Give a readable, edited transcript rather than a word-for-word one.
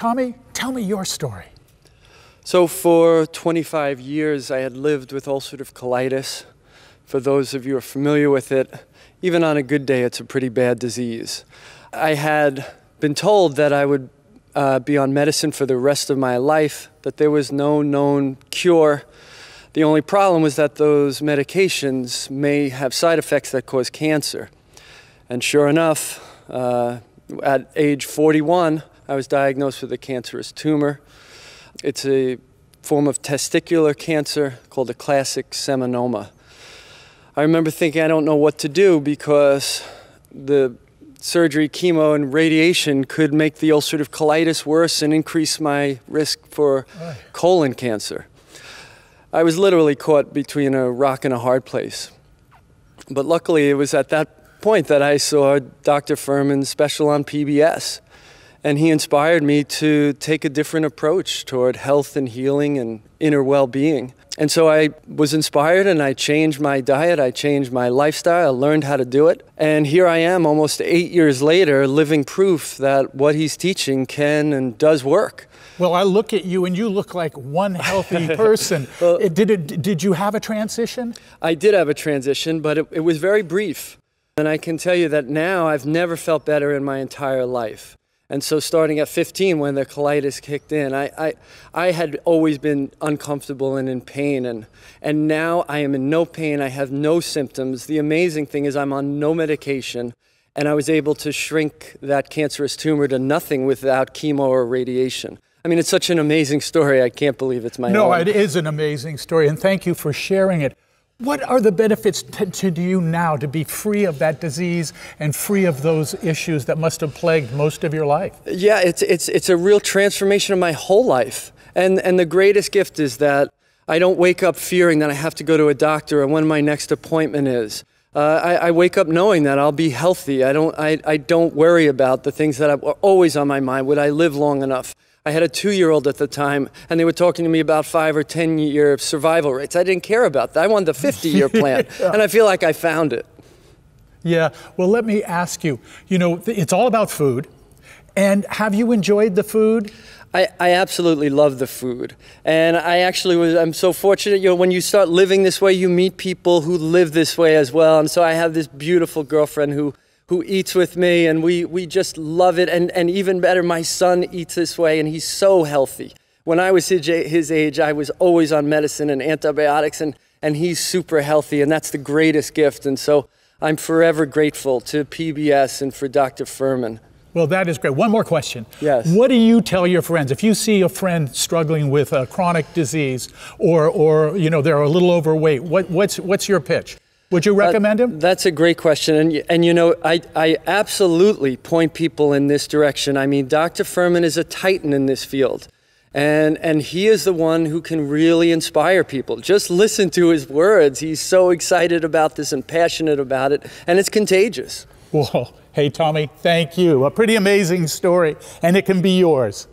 Tommy, tell me your story. So for 25 years, I had lived with ulcerative colitis. For those of you who are familiar with it, even on a good day, it's a pretty bad disease. I had been told that I would be on medicine for the rest of my life, that there was no known cure. The only problem was that those medications may have side effects that cause cancer. And sure enough, at age 41, I was diagnosed with a cancerous tumor. It's a form of testicular cancer called a classic seminoma. I remember thinking I don't know what to do because the surgery, chemo, and radiation could make the ulcerative colitis worse and increase my risk for colon cancer. I was literally caught between a rock and a hard place. But luckily, it was at that point that I saw Dr. Fuhrman's special on PBS. And he inspired me to take a different approach toward health and healing and inner well-being. And so I was inspired and I changed my diet, I changed my lifestyle, I learned how to do it. And here I am almost 8 years later, living proof that what he's teaching can and does work. Well, I look at you and you look like one healthy person. Well, did you have a transition? I did have a transition, but it was very brief. And I can tell you that now I've never felt better in my entire life. And so starting at 15 when the colitis kicked in, I had always been uncomfortable and in pain. And now I am in no pain. I have no symptoms. The amazing thing is I'm on no medication. And I was able to shrink that cancerous tumor to nothing without chemo or radiation. I mean, it's such an amazing story. I can't believe it's my own. No, it is an amazing story. And thank you for sharing it. What are the benefits to you now to be free of that disease and free of those issues that must have plagued most of your life? Yeah, it's a real transformation of my whole life. And the greatest gift is that I don't wake up fearing that I have to go to a doctor or when my next appointment is. I wake up knowing that I'll be healthy. I don't worry about the things that are always on my mind. Would I live long enough? I had a 2-year-old at the time, and they were talking to me about 5 or 10-year survival rates. I didn't care about that. I wanted the 50-year plan, and I feel like I found it. Yeah, well, let me ask you, you know, it's all about food, and have you enjoyed the food? I absolutely love the food. And I'm so fortunate, you know, when you start living this way, you meet people who live this way as well. And so I have this beautiful girlfriend who eats with me, and we just love it. And even better, my son eats this way, and he's so healthy. When I was his age, I was always on medicine and antibiotics, and he's super healthy, and that's the greatest gift. And so I'm forever grateful to PBS and for Dr. Fuhrman. Well, that is great. One more question. Yes. What do you tell your friends if you see a friend struggling with a chronic disease or you know, they're a little overweight? What's your pitch? Would you recommend him? That's a great question. And you know, I absolutely point people in this direction. I mean, Dr. Fuhrman is a titan in this field. And he is the one who can really inspire people. Just listen to his words. He's so excited about this and passionate about it, and it's contagious. Well, hey, Tommy, thank you. A pretty amazing story, and it can be yours.